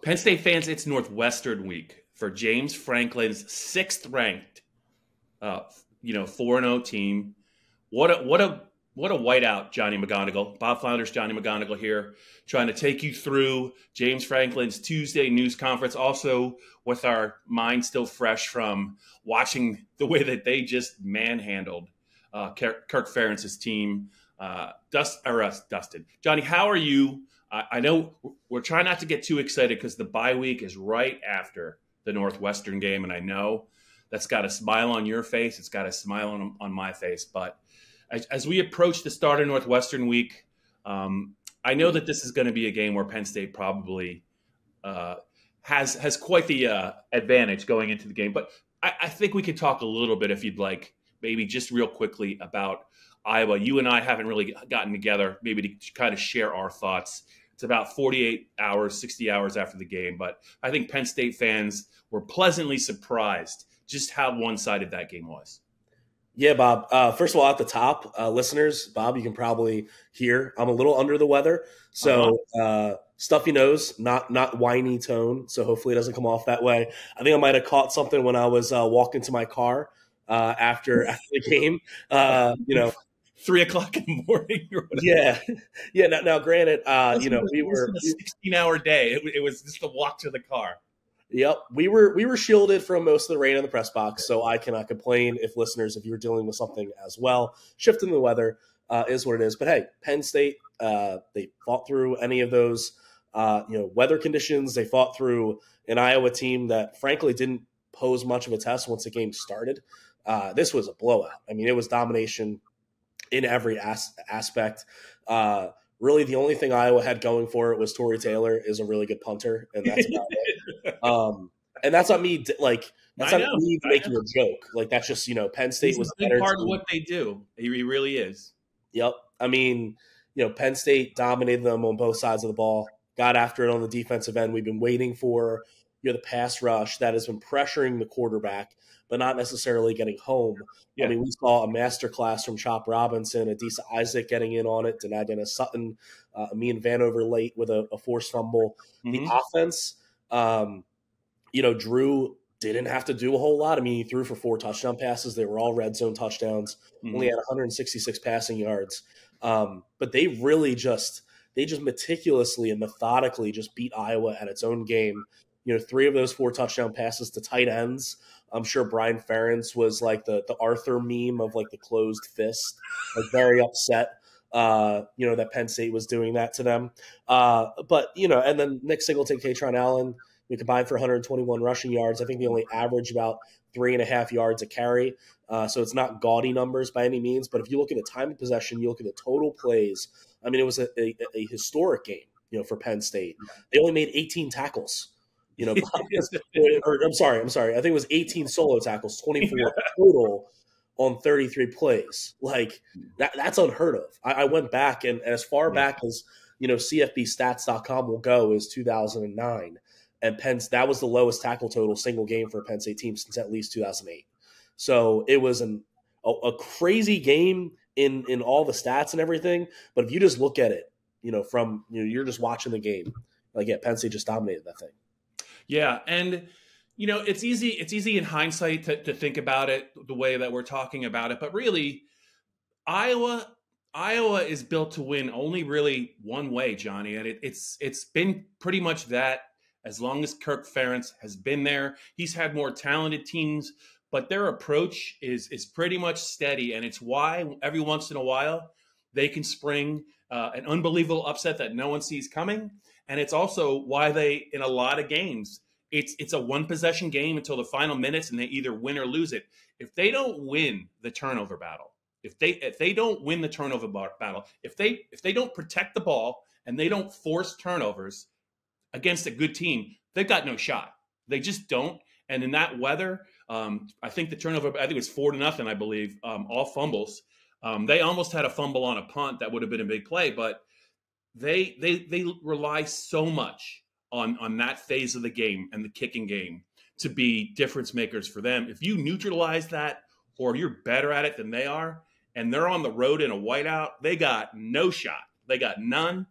Penn State fans, it's Northwestern week for James Franklin's sixth-ranked, 4-0 team. What a whiteout, Johnny McGonigal. Bob Flounders, Johnny McGonigal here, trying to take you through James Franklin's Tuesday news conference. Also, with our mind still fresh from watching the way that they just manhandled Kirk Ferentz's team. Dustin. Johnny, how are you? I know we're trying not to get too excited because the bye week is right after the Northwestern game, and I know that's got a smile on your face. It's got a smile on my face. But as we approach the start of Northwestern week, I know that this is going to be a game where Penn State probably has quite the advantage going into the game. But I think we could talk a little bit, if you'd like, maybe just real quickly about Iowa. You and I haven't really gotten together, maybe to kind of share our thoughts. It's about 48 hours, 60 hours after the game. But I think Penn State fans were pleasantly surprised just how one-sided that game was. Yeah, Bob. First of all, at the top, listeners, Bob, you can probably hear I'm a little under the weather. So stuffy nose, not whiny tone. So hopefully it doesn't come off that way. I think I might have caught something when I was walking to my car after the game. 3 o'clock in the morning or whatever. Yeah. Now granted, we were a 16-hour day. It was just a walk to the car. Yep, we were shielded from most of the rain in the press box, so I cannot complain. If you were dealing with something as well, shifting the weather is what it is. But hey, Penn State, they fought through any of those weather conditions. They fought through an Iowa team that frankly didn't pose much of a test once the game started. This was a blowout. I mean, it was domination in every aspect. Really, the only thing Iowa had going for it was Torrey Taylor is a really good punter, and that's about it. And that's not me. That's not me making a joke. Like, that's just Penn State was a big part of what they do. He really is. Yep. I mean, Penn State dominated them on both sides of the ball. Got after it on the defensive end. We've been waiting for the pass rush that has been pressuring the quarterback, but not necessarily getting home. Yeah. I mean, we saw a masterclass from Chop Robinson, Adisa Isaac getting in on it, Denai Dennis Sutton, Amin Vanover late with a forced fumble. Mm-hmm. The offense, Drew didn't have to do a whole lot. I mean, he threw for 4 touchdown passes. They were all red zone touchdowns. Mm-hmm. Only had 166 passing yards. But they really just meticulously and methodically just beat Iowa at its own game. 3 of those 4 touchdown passes to tight ends. I'm sure Brian Ferentz was like the Arthur meme of like the closed fist, like very upset, that Penn State was doing that to them. But and then Nick Singleton, Katron Allen, we combined for 121 rushing yards. I think they only average about 3.5 yards a carry. So it's not gaudy numbers by any means. But if you look at the time of possession, you look at the total plays. I mean, it was a historic game, for Penn State. They only made 18 tackles. I'm sorry. I think it was 18 solo tackles, 24 total on 33 plays. Like that's unheard of. I went back and as far back as CFBstats.com will go is 2009, and that was the lowest tackle total single game for a Penn State team since at least 2008. So it was a crazy game in all the stats and everything. But if you just look at it, from you're just watching the game, Penn State just dominated that thing. Yeah, and it's easy in hindsight to think about it the way that we're talking about it, but really, Iowa is built to win only really one way, Johnny, and it's been pretty much that as long as Kirk Ferentz has been there. He's had more talented teams, but their approach is pretty much steady, and it's why every once in a while they can spring an unbelievable upset that no one sees coming. And it's also why they, in a lot of games, it's a one-possession game until the final minutes, and they either win or lose it. If they don't win the turnover battle, if they don't win the turnover battle, if they don't protect the ball and they don't force turnovers against a good team, they've got no shot. They just don't. And in that weather, I think the turnover, I think it was 4-0, I believe, all fumbles. They almost had a fumble on a punt that would have been a big play, but they rely so much on that phase of the game and the kicking game to be difference makers for them. If you neutralize that, or you're better at it than they are, and they're on the road in a whiteout, they got no shot. They got none.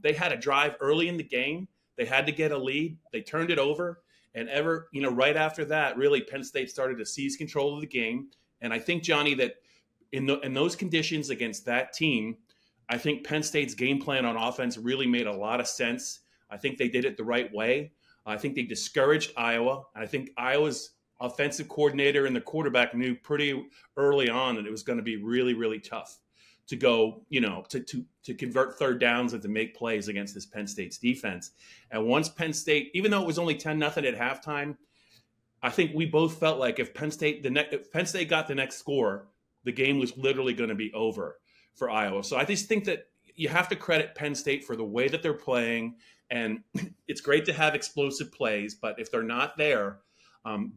They had a drive early in the game. They had to get a lead. They turned it over. And right after that, really, Penn State started to seize control of the game. And I think, Johnny, that in those conditions against that team, I think Penn State's game plan on offense really made a lot of sense. I think they did it the right way. I think they discouraged Iowa. And I think Iowa's offensive coordinator and the quarterback knew pretty early on that it was going to be really, really tough to go, to convert third downs and to make plays against this Penn State's defense. And once Penn State, even though it was only 10-0 at halftime, I think we both felt like if Penn State got the next score, the game was literally going to be over for Iowa. So I just think that you have to credit Penn State for the way that they're playing. And it's great to have explosive plays, but if they're not there,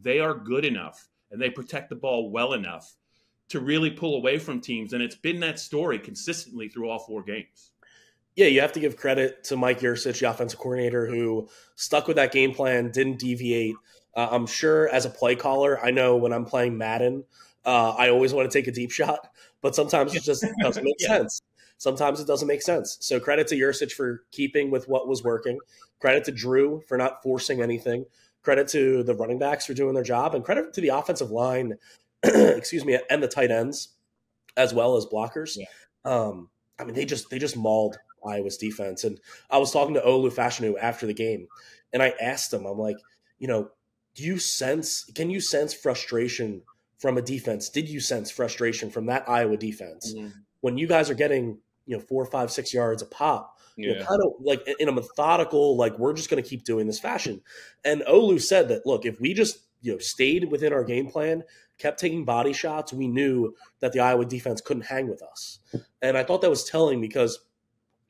they are good enough and they protect the ball well enough to really pull away from teams. And it's been that story consistently through all 4 games. Yeah, you have to give credit to Mike Yurcich, the offensive coordinator, who stuck with that game plan, didn't deviate. I'm sure as a play caller, I know when I'm playing Madden, I always want to take a deep shot, but sometimes it just doesn't make sense. Sometimes it doesn't make sense. So credit to Yurcich for keeping with what was working. Credit to Drew for not forcing anything. Credit to the running backs for doing their job. And credit to the offensive line, and the tight ends as well as blockers. Yeah. They just mauled Iowa's defense. And I was talking to Olu Fashanu after the game, and I asked him, I'm like, can you sense frustration from a defense? Did you sense frustration from that Iowa defense when you guys are getting 4, 5, 6 yards a pop? Kind of like in a methodical, like, we're just going to keep doing this fashion. And Olu said that, look, if we just stayed within our game plan, kept taking body shots, we knew that the Iowa defense couldn't hang with us. And I thought that was telling because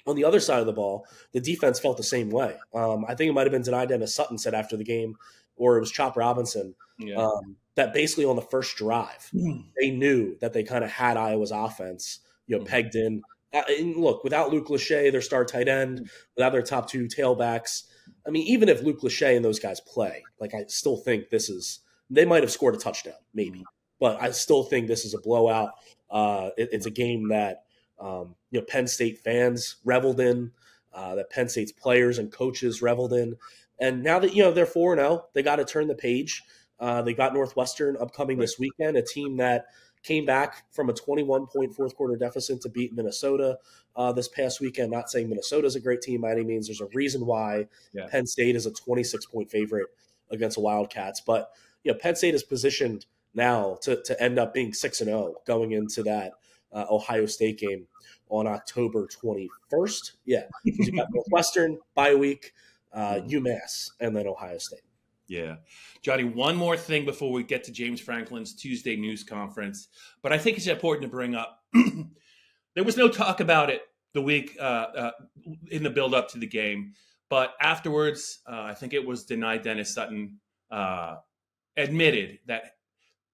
on the other side of the ball, the defense felt the same way. I think it might have been Denai Dennis Sutton said after the game, or it was Chop Robinson, that basically on the first drive, they knew that they kind of had Iowa's offense, pegged in. And look, without Luke Lachey, their star tight end, without their top 2 tailbacks, even if Luke Lachey and those guys play, like, I still think they might have scored a touchdown, maybe, but I still think this is a blowout. It's a game that Penn State fans reveled in, that Penn State's players and coaches reveled in, and now that they're 4-0, they got to turn the page. They got Northwestern upcoming this weekend, a team that came back from a 21-point fourth quarter deficit to beat Minnesota this past weekend. Not saying Minnesota's a great team by any means. There's a reason why Penn State is a 26-point favorite against the Wildcats, but Penn State is positioned now to end up being 6-0 going into that Ohio State game on October 21st. Yeah, you got Northwestern, bye week, UMass, and then Ohio State. Yeah. Johnny, one more thing before we get to James Franklin's Tuesday news conference, but I think it's important to bring up. There was no talk about it the week in the build-up to the game, but afterwards, I think it was Denai Dennis Sutton admitted that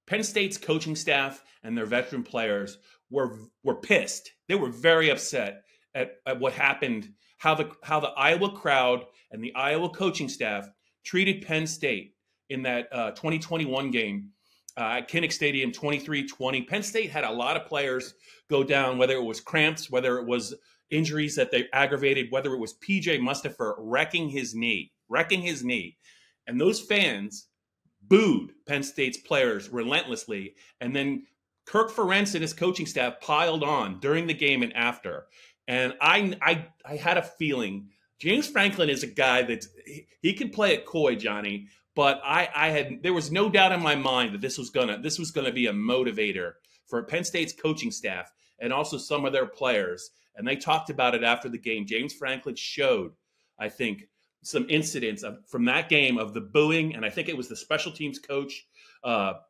Penn State's coaching staff and their veteran players were pissed. They were very upset at what happened, how the Iowa crowd and the Iowa coaching staff treated Penn State in that 2021 game at Kinnick Stadium, 23-20. Penn State had a lot of players go down, whether it was cramps, whether it was injuries that they aggravated, whether it was P.J. Mustipher wrecking his knee. And those fans booed Penn State's players relentlessly. And then Kirk Ferentz and his coaching staff piled on during the game and after. And I had a feeling James Franklin is a guy that he can play it coy, Johnny. But there was no doubt in my mind that this was gonna be a motivator for Penn State's coaching staff and also some of their players. And they talked about it after the game. James Franklin showed, I think, some incidents from that game of the booing, and I think it was the special teams coach, flopping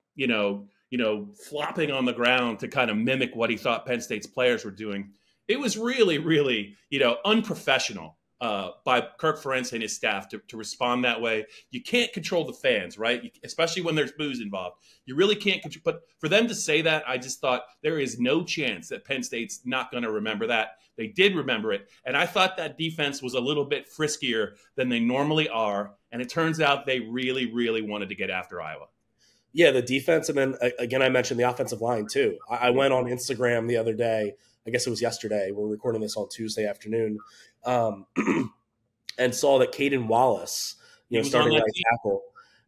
on the ground to kind of mimic what he thought Penn State's players were doing. It was really, really, unprofessional by Kirk Ferentz and his staff to respond that way. You can't control the fans, right? Especially when there's booze involved. You really can't control. But for them to say that, I just thought there is no chance that Penn State's not going to remember that. They did remember it. And I thought that defense was a little bit friskier than they normally are. And it turns out they really, really wanted to get after Iowa. Yeah, the defense. And then, again, I mentioned the offensive line, too. I went on Instagram the other day. I guess it was yesterday. We're recording this on Tuesday afternoon. and saw that Caden Wallace, starting right tackle,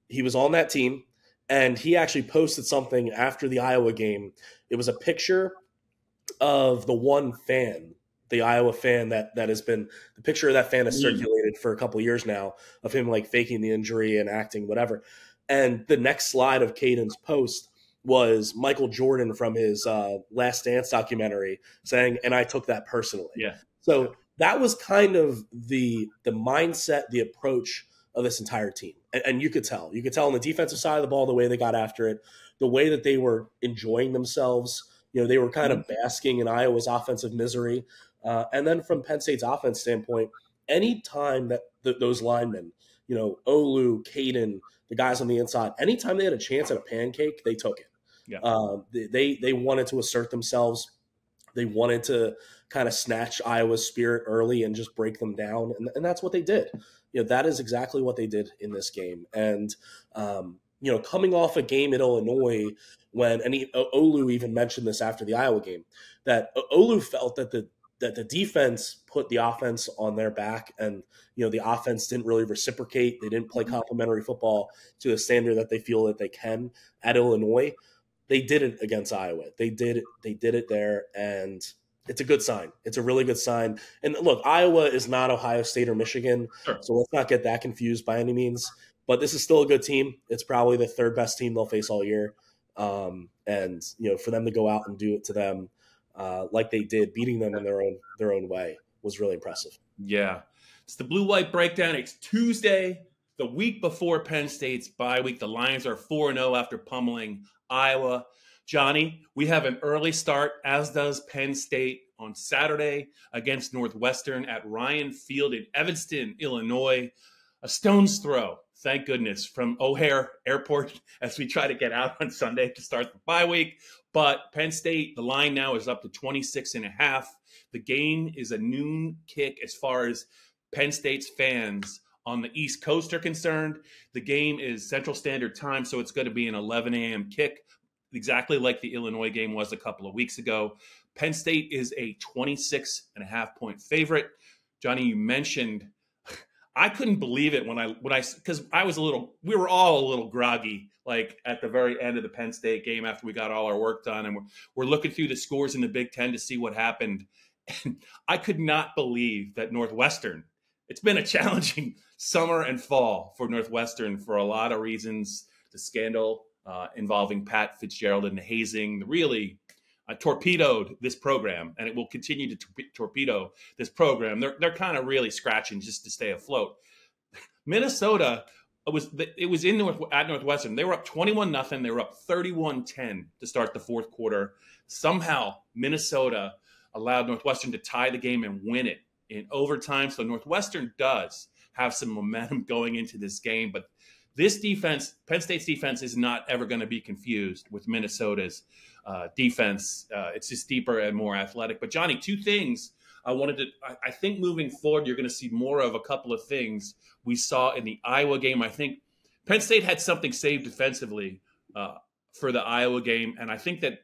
he was on that team, and he actually posted something after the Iowa game. It was a picture of the one fan, the Iowa fan that has been, the picture of that fan has circulated for a couple of years now, of him like faking the injury and acting whatever. And the next slide of Caden's post was Michael Jordan from his Last Dance documentary saying, "And I took that personally." Yeah. So that was kind of the mindset, the approach of this entire team. And you could tell on the defensive side of the ball, the way they got after it, the way that they were enjoying themselves. They were kind of basking in Iowa's offensive misery. And then from Penn State's offense standpoint, any time that those linemen, Olu, Caden, the guys on the inside, anytime they had a chance at a pancake, they took it. Yeah. They wanted to assert themselves. They wanted to kind of snatch Iowa's spirit early and just break them down. And that's what they did. That is exactly what they did in this game. And, coming off a game at Illinois Olu even mentioned this after the Iowa game, that Olu felt that the defense put the offense on their back, and the offense didn't really reciprocate. They didn't play complementary football to the standard that they feel that they can at Illinois. They did it against Iowa. They did it there, and it's a good sign. It's a really good sign. And look, Iowa is not Ohio State or Michigan, sure. So let's not get that confused by any means. But this is still a good team. It's probably the third best team they'll face all year. And for them to go out and do it to them like they did, beating them in their own way, was really impressive. Yeah, it's the Blue-White Breakdown. It's Tuesday, the week before Penn State's bye week. The Lions are 4-0 after pummeling Iowa. Johnny, we have an early start, as does Penn State, on Saturday against Northwestern at Ryan Field in Evanston, Illinois. A stone's throw, thank goodness, from O'Hare Airport as we try to get out on Sunday to start the bye week. But Penn State, the line now is up to 26.5. The game is a noon kick as far as Penn State's fans on the East Coast are concerned. The game is Central Standard Time, so it's going to be an 11 a.m. kick, exactly like the Illinois game was a couple of weeks ago. Penn State is a 26.5-point favorite. Johnny, you mentioned, I couldn't believe it because we were all a little groggy, like at the very end of the Penn State game after we got all our work done, and we're looking through the scores in the Big Ten to see what happened. And I could not believe that Northwestern, it's been a challenging summer and fall for Northwestern for a lot of reasons. The scandal involving Pat Fitzgerald and the hazing really torpedoed this program, and it will continue to torpedo this program. They're kind of really scratching just to stay afloat. Minnesota, it was at Northwestern. They were up 21-0. They were up 31-10 to start the fourth quarter. Somehow Minnesota allowed Northwestern to tie the game and win it in overtime. So Northwestern does have some momentum going into this game, but this defense, Penn State's defense, is not ever going to be confused with Minnesota's defense. It's just deeper and more athletic. But Johnny, two things I think moving forward, you're going to see more of a couple of things we saw in the Iowa game. I think Penn State had something saved defensively for the Iowa game. And I think that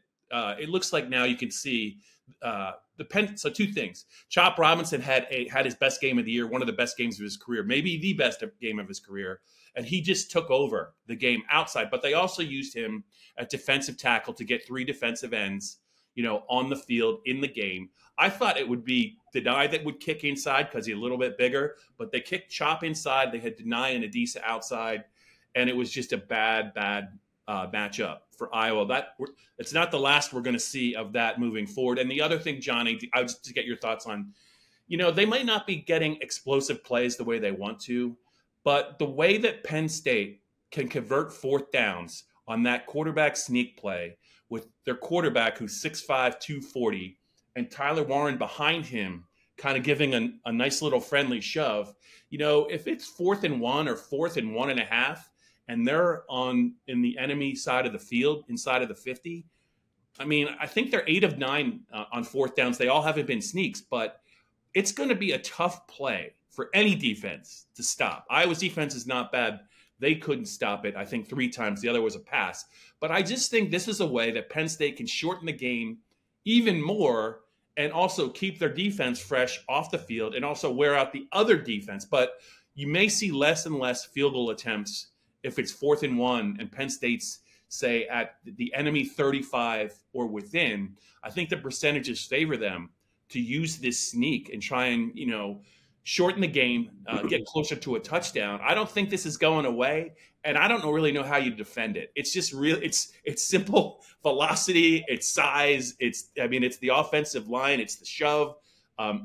it looks like now you can see so two things. Chop Robinson had his best game of the year, one of the best games of his career, maybe the best game of his career. And he just took over the game outside. But they also used him at defensive tackle to get 3 defensive ends, on the field in the game. I thought it would be Deni that would kick inside because he's a little bit bigger, but they kicked Chop inside. They had Deni and Adisa outside, and it was just a bad matchup for Iowa. It's not the last we're going to see of that moving forward. And the other thing, Johnny, I was to get your thoughts on, they might not be getting explosive plays the way they want to, but the way that Penn State can convert fourth downs on that quarterback sneak play with their quarterback who's 6'5", 240, and Tyler Warren behind him kind of giving a nice little friendly shove. If it's 4th and 1 or 4th and 1.5, and they're in the enemy side of the field, inside of the 50, I think they're 8 of 9 on fourth downs. They all haven't been sneaks, but it's going to be a tough play for any defense to stop. Iowa's defense is not bad. They couldn't stop it, I think, 3 times. The other was a pass. But I just think this is a way that Penn State can shorten the game even more and also keep their defense fresh off the field and also wear out the other defense. But you may see less and less field goal attempts if it's 4th and 1 and Penn State's, say, at the enemy 35 or within. I think the percentages favor them to use this sneak and try and, shorten the game, get closer to a touchdown. I don't think this is going away, and I don't really know how you defend it. It's just it's simple velocity, it's size, it's the offensive line, it's the shove.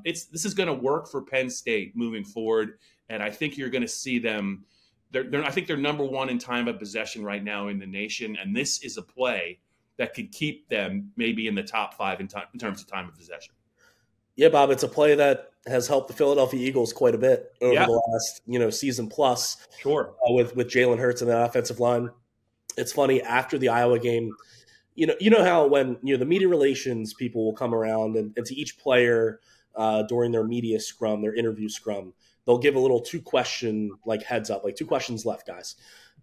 This is going to work for Penn State moving forward, and I think you're going to see them. I think they're number 1 in time of possession right now in the nation, and this is a play that could keep them maybe in the top 5 in terms of time of possession. Yeah, Bob, it's a play that has helped the Philadelphia Eagles quite a bit over the last, season plus. Sure. With Jalen Hurts and that offensive line. It's funny, after the Iowa game, you know how when the media relations people will come around and to each player during their media scrum, their interview scrum, they'll give a little 2-question heads up, 2 questions left, guys.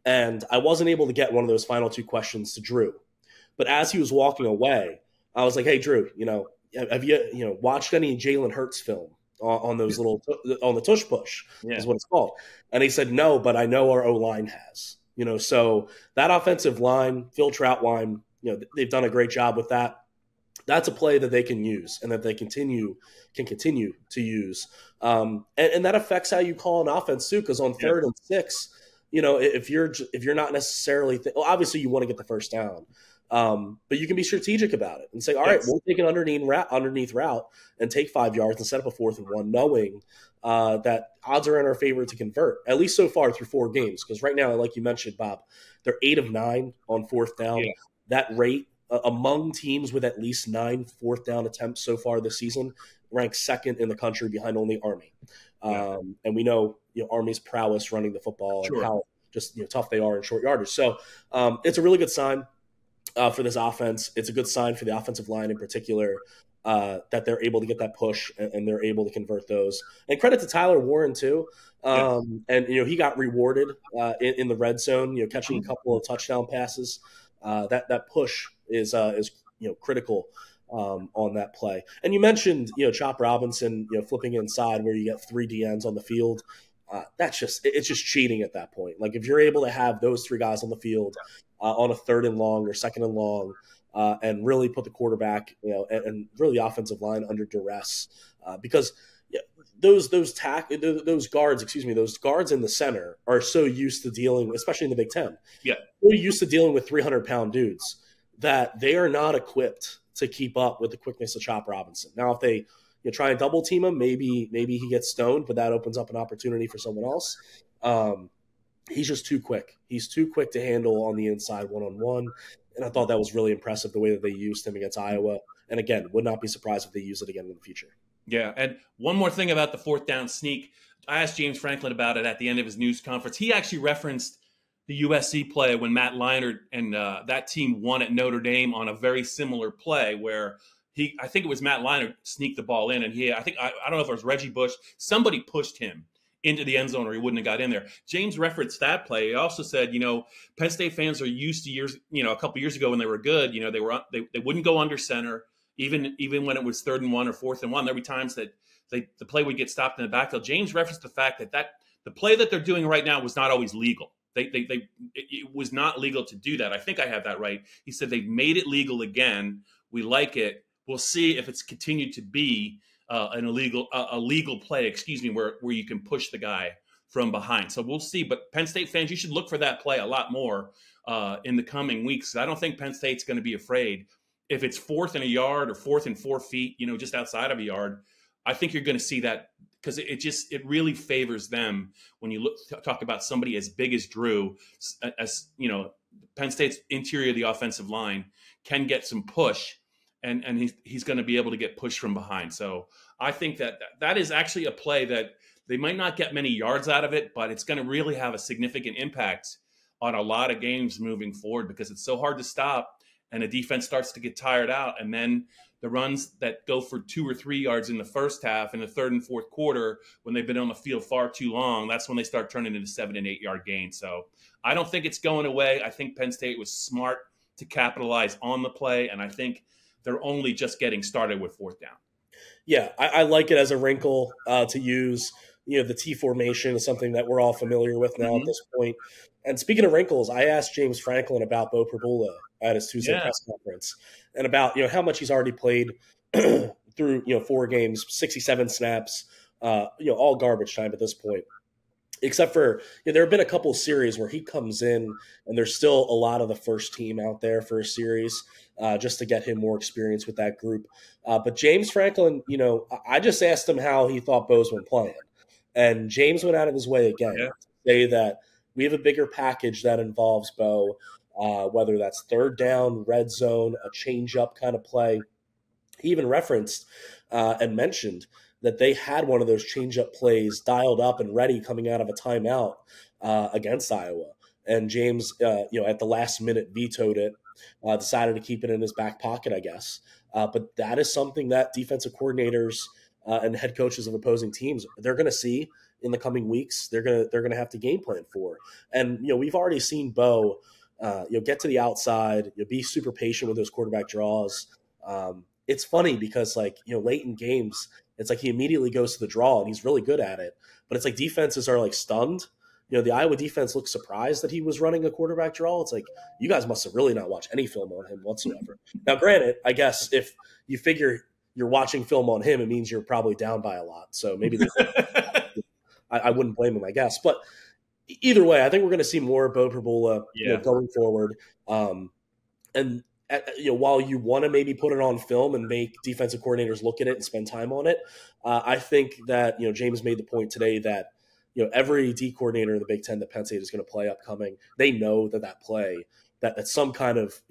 And I wasn't able to get one of those final 2 questions to Drew. But as he was walking away, I was like, hey, Drew, have you watched any Jalen Hurts film on those on the tush push is what it's called? And he said, no, but I know our O-line has. So that offensive line, Phil Troutwine, they've done a great job with that. That's a play that they can use and that they can continue to use. And that affects how you call an offense too, because on 3rd and 6, if you're not necessarily obviously you want to get the first down. But you can be strategic about it and say, all right, we'll take an underneath route and take 5 yards and set up a 4th and 1, knowing that odds are in our favor to convert, at least so far through 4 games. Because right now, like you mentioned, Bob, they're 8 of 9 on 4th down. Yeah. That rate among teams with at least 9 4th down attempts so far this season ranks 2nd in the country behind only Army. And we know Army's prowess running the football and how just tough they are in short yardage. So it's a really good sign. For this offense. It's a good sign for the offensive line in particular that they're able to get that push and they're able to convert those. And credit to Tyler Warren too. And he got rewarded in the red zone, catching a couple of touchdown passes. That push is critical on that play. And you mentioned Chop Robinson flipping inside where you get 3 DNs on the field. It's just cheating at that point. If you're able to have those 3 guys on the field on a 3rd and long or 2nd and long, and really put the quarterback, and really the offensive line under duress, because those guards in the center are so used to dealing, especially in the Big Ten, they're used to dealing with 300-pound dudes that they are not equipped to keep up with the quickness of Chop Robinson. Now, if they try and double team him, maybe he gets stoned, but that opens up an opportunity for someone else. He's just too quick. He's too quick to handle on the inside one-on-one. And I thought that was really impressive the way that they used him against Iowa. And again, would not be surprised if they use it again in the future. Yeah. And one more thing about the 4th down sneak. I asked James Franklin about it at the end of his news conference. He actually referenced the USC play when Matt Leinart and that team won at Notre Dame on a very similar play where I think it was Matt Leinart sneaked the ball in. And I don't know if it was Reggie Bush. Somebody pushed him into the end zone or he wouldn't have got in there. James referenced that play. He also said, Penn State fans are used to a couple years ago when they were good, they wouldn't go under center, even when it was 3rd and 1 or 4th and 1. There'd be times that the play would get stopped in the backfield. James referenced the fact that the play that they're doing right now was not always legal. It was not legal to do that. I think I have that right. He said they've made it legal again. We like it. We'll see if it's continued to be a legal play, where you can push the guy from behind. So we'll see. But Penn State fans, you should look for that play a lot more in the coming weeks. I don't think Penn State's going to be afraid. If it's 4th and a yard or 4th and 4 feet, just outside of a yard, I think you're going to see that because it really favors them when you talk about somebody as big as Drew, as Penn State's interior of the offensive line can get some push. And he's going to be able to get pushed from behind. So I think that is actually a play that they might not get many yards out of it, but it's going to really have a significant impact on a lot of games moving forward because it's so hard to stop and the defense starts to get tired out. And then the runs that go for 2 or 3 yards in the first half, in the 3rd and 4th quarter, when they've been on the field far too long, that's when they start turning into 7 and 8 yard gains. So I don't think it's going away. I think Penn State was smart to capitalize on the play. And I think they're only just getting started with 4th down. Yeah, I like it as a wrinkle to use. The T formation is something that we're all familiar with now at Mhm. this point. And speaking of wrinkles, I asked James Franklin about Bo Pribula at his Tuesday Yeah. press conference and about how much he's already played through 4 games, 67 snaps, all garbage time at this point. Except for there have been a couple of series where he comes in and there's still a lot of the first team out there for a series just to get him more experience with that group. But James Franklin, I just asked him how he thought Bo's been playing. And James went out of his way again Yeah. to say that we have a bigger package that involves Bo, whether that's third down, red zone, a change-up kind of play. He even referenced and mentioned that they had one of those change-up plays dialed up and ready coming out of a timeout against Iowa. And James, at the last minute vetoed it, decided to keep it in his back pocket, I guess. But that is something that defensive coordinators and head coaches of opposing teams, they're going to see in the coming weeks. They're going to have to game plan for. And we've already seen Bo, get to the outside, be super patient with those quarterback draws. It's funny because late in games, it's like he immediately goes to the draw and he's really good at it. But it's like defenses are like stunned. The Iowa defense looked surprised that he was running a quarterback draw. It's like, you guys must have really not watched any film on him whatsoever. Now, granted, I guess if you figure you're watching film on him, it means you're probably down by a lot. So maybe I wouldn't blame him, I guess. But either way, I think we're going to see more Bo Pribula going forward. And while you want to maybe put it on film and make defensive coordinators look at it and spend time on it, I think that James made the point today that every D coordinator in the Big Ten that Penn State is going to play upcoming, they know that play, that some kind of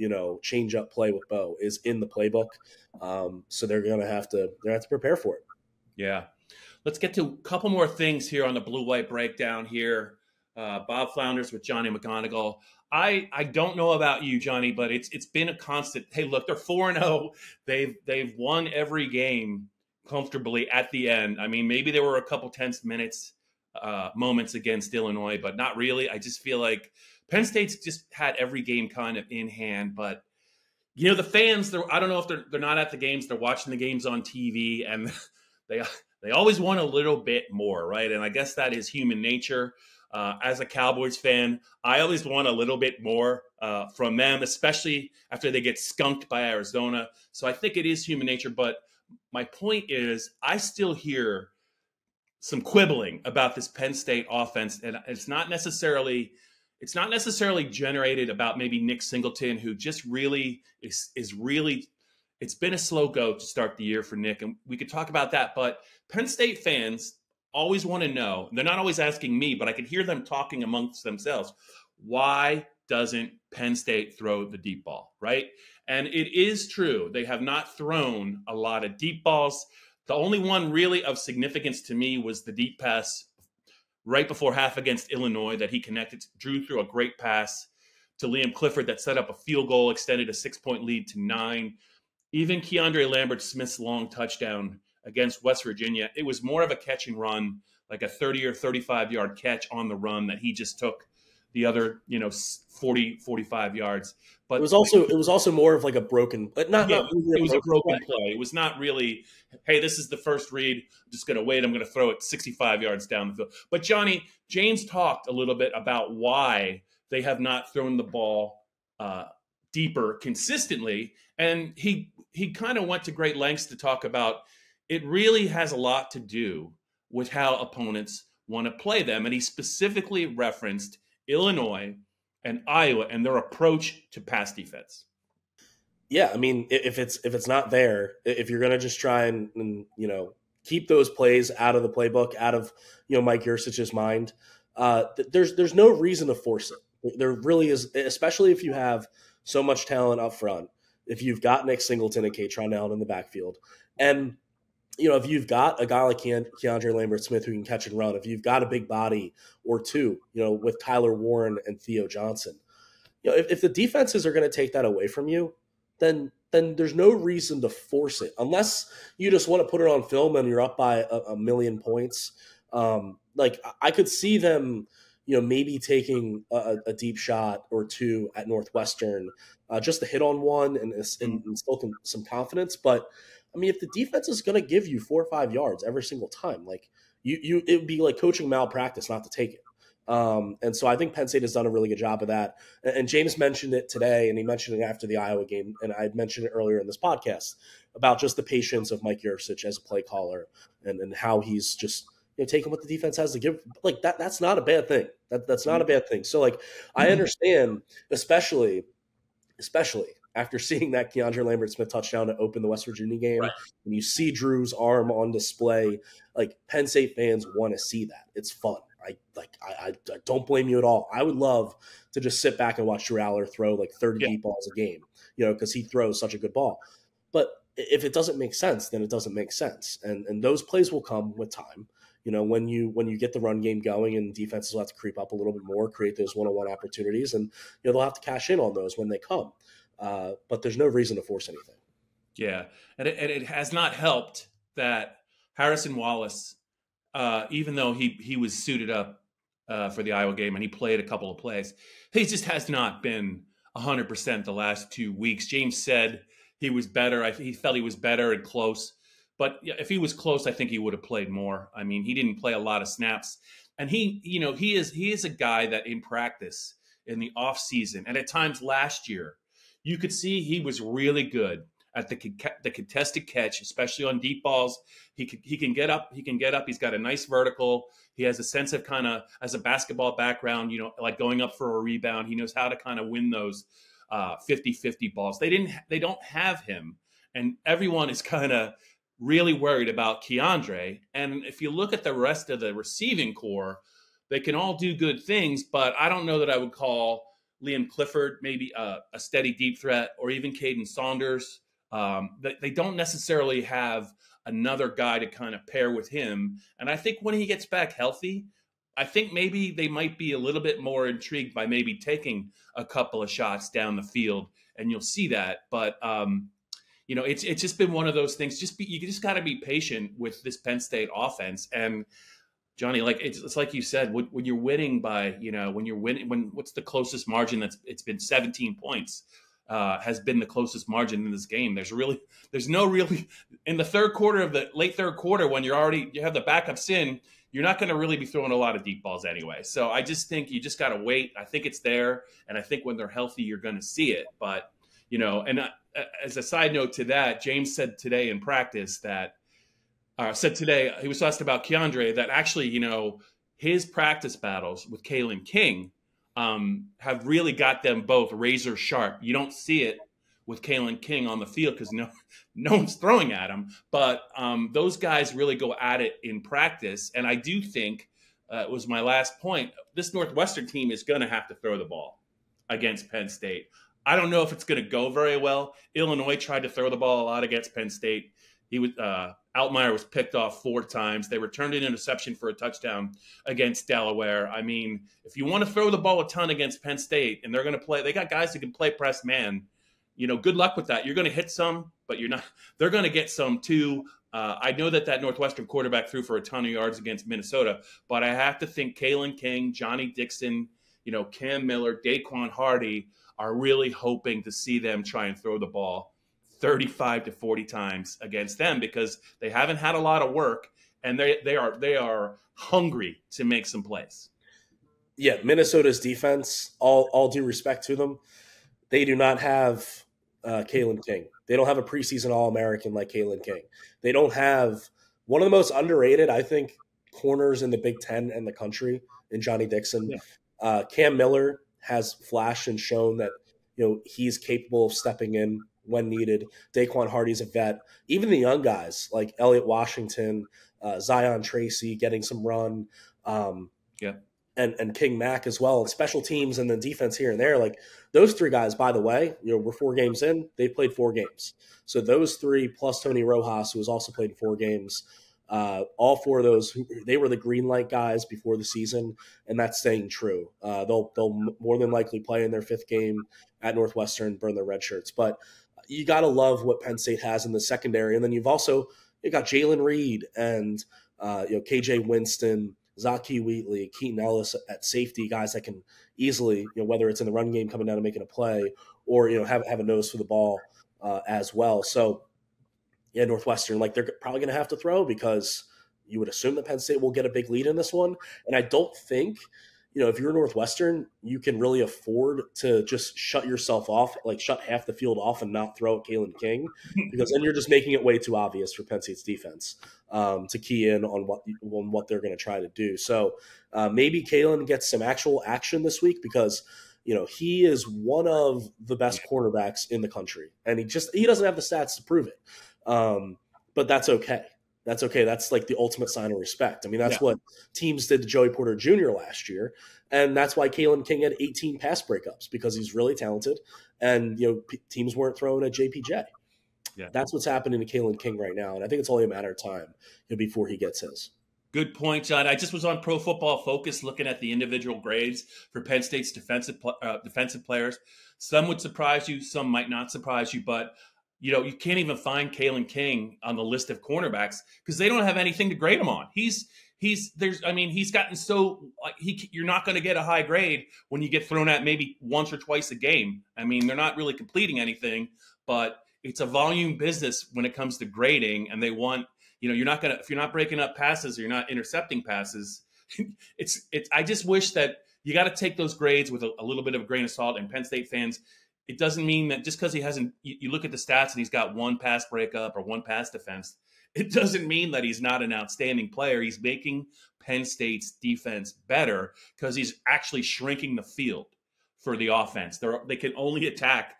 change up play with Bo is in the playbook, so they're going to have to prepare for it. Yeah, let's get to a couple more things here on the blue white breakdown here. Bob Flounders with Johnny McGonigal. I don't know about you, Johnny, but it's been a constant. Hey, look, they're 4-0. They've won every game comfortably at the end. I mean, maybe there were a couple tense moments against Illinois, but not really. I just feel like Penn State's just had every game kind of in hand. But the fans, I don't know if they're not at the games. They're watching the games on TV, and they always want a little bit more, right? And I guess that is human nature. As a Cowboys fan, I always want a little bit more from them, especially after they get skunked by Arizona. So I think it is human nature. But my point is, I still hear some quibbling about this Penn State offense, and it's not necessarily generated about maybe Nick Singleton, who just really is really. It's been a slow go to start the year for Nick, and we could talk about that. But Penn State fans always want to know, they're not always asking me, but I could hear them talking amongst themselves, why doesn't Penn State throw the deep ball, right? And it is true, they have not thrown a lot of deep balls. The only one really of significance to me was the deep pass right before half against Illinois that he drew through a great pass to Liam Clifford that set up a field goal, extended a 6-point lead to 9. Even Keandre Lambert-Smith's long touchdown against West Virginia, it was more of a catch and run, like a 30 or 35-yard catch on the run that he just took the other, 40, 45 yards. But it was also more of like a broken, but it was a broken play. It was not really, hey, this is the first read. I'm just going to wait. I'm going to throw it 65 yards down the field. But Johnny, James talked a little bit about why they have not thrown the ball deeper consistently. And he kind of went to great lengths to talk about it really has a lot to do with how opponents want to play them. And he specifically referenced Illinois and Iowa and their approach to pass defense. Yeah, I mean, if it's not there, if you're going to just try and keep those plays out of the playbook, out of Mike Yurcich's mind, there's no reason to force it. There really is, especially if you have so much talent up front. If you've got Nick Singleton and Kaytron Allen in the backfield, and if you've got a guy like Keandre Lambert-Smith who can catch and run, if you've got a big body or two, with Tyler Warren and Theo Johnson, if the defenses are going to take that away from you, then there's no reason to force it unless you just want to put it on film and you're up by a million points. I could see them, maybe taking a deep shot or two at Northwestern, just to hit on one and instill some confidence. But I mean, if the defense is going to give you 4 or 5 yards every single time, like it would be like coaching malpractice not to take it. And so I think Penn State has done a really good job of that. And James mentioned it today, and he mentioned it after the Iowa game, and I had mentioned it earlier in this podcast about just the patience of Mike Yurcich as a play caller and how he's just taking what the defense has to give. Like that's not a bad thing. That's not a bad thing. So like I understand, especially after seeing that Keandre Lambert-Smith touchdown to open the West Virginia game, Right. and you see Drew's arm on display, like Penn State fans want to see that. It's fun. I don't blame you at all. I would love to just sit back and watch Drew Aller throw like 30 deep balls a game, because he throws such a good ball. But if it doesn't make sense, then it doesn't make sense. And those plays will come with time. When you get the run game going and defenses will have to creep up a little bit more, create those one-on-one opportunities, and they'll have to cash in on those when they come. But there's no reason to force anything. Yeah, and it has not helped that Harrison Wallace, even though he was suited up for the Iowa game and he played a couple of plays, he just has not been 100% the last 2 weeks. James said he was better. He felt he was better and close. But if he was close, I think he would have played more. I mean, he didn't play a lot of snaps. And he is a guy that in practice, in the offseason, and at times last year, you could see he was really good at the contested catch, especially on deep balls. He can get up. He can get up. He's got a nice vertical. He has a sense of kind of, as a basketball background, like going up for a rebound. He knows how to kind of win those 50-50 balls. They don't have him. And everyone is kind of really worried about Keandre. And if you look at the rest of the receiving core, they can all do good things, but I don't know that I would call Liam Clifford maybe a steady deep threat, or even Caden Saunders. They don't necessarily have another guy to kind of pair with him. And I think when he gets back healthy, I think maybe they might be a little bit more intrigued by maybe taking a couple of shots down the field, and you'll see that. But it's just been one of those things. You just got to be patient with this Penn State offense. And Johnny, like it's like you said, when you're winning by, what's the closest margin? It's been 17 points. Has been the closest margin in this game. There's no really in the late third quarter, when you have the backups in, you're not going to really be throwing a lot of deep balls anyway. So I just think you just got to wait. I think it's there, and I think when they're healthy, you're going to see it. But as a side note to that, James said today in practice he was asked about Keandre, that actually, his practice battles with Kalyn King have really got them both razor sharp. You don't see it with Kalyn King on the field because no one's throwing at him. But those guys really go at it in practice. And I do think, it was my last point, this Northwestern team is going to have to throw the ball against Penn State. I don't know if it's going to go very well. Illinois tried to throw the ball a lot against Penn State. Altmaier was picked off 4 times. They returned an interception for a touchdown against Delaware. I mean, if you want to throw the ball a ton against Penn State, and they're going to play, they got guys who can play press man. Good luck with that. You're going to hit some, but they're going to get some too. I know that Northwestern quarterback threw for a ton of yards against Minnesota, but I have to think Kalyn King, Johnny Dixon, Cam Miller, Daquan Hardy are really hoping to see them try and throw the ball 35 to 40 times against them, because they haven't had a lot of work, and they are hungry to make some plays. Yeah, Minnesota's defense, all due respect to them, they do not have Kalyn King. They don't have a preseason All-American like Kalyn King. They don't have one of the most underrated, I think, corners in the Big Ten and the country in Johnny Dixon. Yeah. Cam Miller has flashed and shown that he's capable of stepping in when needed. Daquan Hardy's a vet. Even the young guys like Elliott Washington, Zion Tracy getting some run, and King Mack as well, and special teams and the defense here and there. Like those 3 guys, by the way, we're 4 games in. They've played 4 games. So those 3 plus Tony Rojas, who has also played 4 games, all 4 of those, they were the green light guys before the season, and that's staying true. They'll more than likely play in their 5th game at Northwestern, burn their red shirts. But you got to love what Penn State has in the secondary. And then you've got Jalen Reed and KJ Winston, Zaki Wheatley, Keaton Ellis at safety, guys that can easily, whether it's in the run game coming down and making a play, or have a nose for the ball as well. So yeah, Northwestern, like they're probably going to have to throw because you would assume that Penn State will get a big lead in this one. And I don't think, if you're Northwestern, you can really afford to just shut yourself off, like shut half the field off and not throw at Kalyn King, because then you're just making it way too obvious for Penn State's defense to key in on what they're going to try to do. So maybe Kalyn gets some actual action this week because he is one of the best cornerbacks in the country, and he doesn't have the stats to prove it. But that's okay. That's okay. That's like the ultimate sign of respect. I mean, that's what teams did to Joey Porter Jr. last year. And that's why Kalyn King had 18 pass breakups, because he's really talented. And, teams weren't throwing at JPJ. Yeah. That's what's happening to Kalyn King right now. And I think it's only a matter of time before he gets his. Good point, John. I just was on Pro Football Focus looking at the individual grades for Penn State's defensive players. Some would surprise you. Some might not surprise you. But you can't even find Kalyn King on the list of cornerbacks because they don't have anything to grade him on. He's gotten so you're not going to get a high grade when you get thrown at maybe once or twice a game. I mean, they're not really completing anything, but it's a volume business when it comes to grading, and they want, you're not going to, if you're not breaking up passes or you're not intercepting passes, I just wish that you got to take those grades with a little bit of a grain of salt. And Penn State fans, it doesn't mean that just because he hasn't, you look at the stats and he's got one pass breakup or one pass defense, it doesn't mean that he's not an outstanding player. He's making Penn State's defense better because he's actually shrinking the field for the offense. They can only attack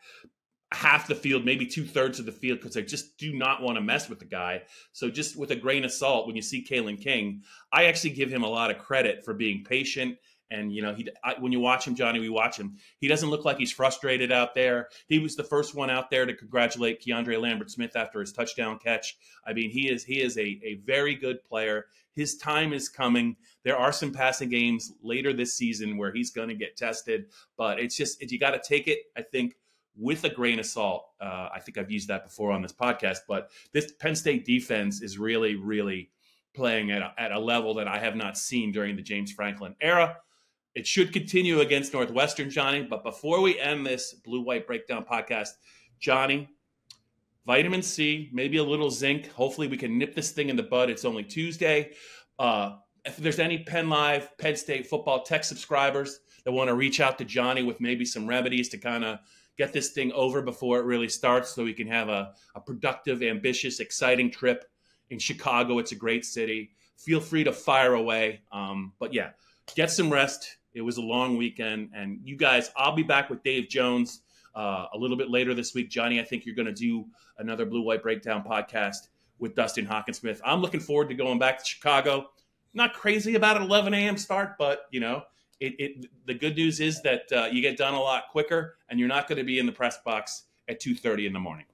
half the field, maybe 2/3 of the field, because they just do not want to mess with the guy. So just with a grain of salt, when you see Kalyn King, I actually give him a lot of credit for being patient. And, when you watch him, Johnny, we watch him, he doesn't look like he's frustrated out there. He was the first one out there to congratulate Keandre Lambert-Smith after his touchdown catch. I mean, he is a very good player. His time is coming. There are some passing games later this season where he's going to get tested. But it's just, you got to take it, I think, with a grain of salt. I think I've used that before on this podcast. But this Penn State defense is really, really playing at a level that I have not seen during the James Franklin era. It should continue against Northwestern, Johnny. But before we end this Blue-White Breakdown podcast, Johnny, vitamin C, maybe a little zinc. Hopefully we can nip this thing in the bud. It's only Tuesday. If there's any PennLive, Penn State football tech subscribers that want to reach out to Johnny with maybe some remedies to kind of get this thing over before it really starts so we can have a productive, ambitious, exciting trip in Chicago. It's a great city. Feel free to fire away. But yeah, get some rest. It was a long weekend. And you guys, I'll be back with Dave Jones a little bit later this week. Johnny, I think you're going to do another Blue-White Breakdown podcast with Dustin Hawkinsmith. I'm looking forward to going back to Chicago. Not crazy about an 11 a.m. start, but, the good news is that you get done a lot quicker, and you're not going to be in the press box at 2:30 in the morning.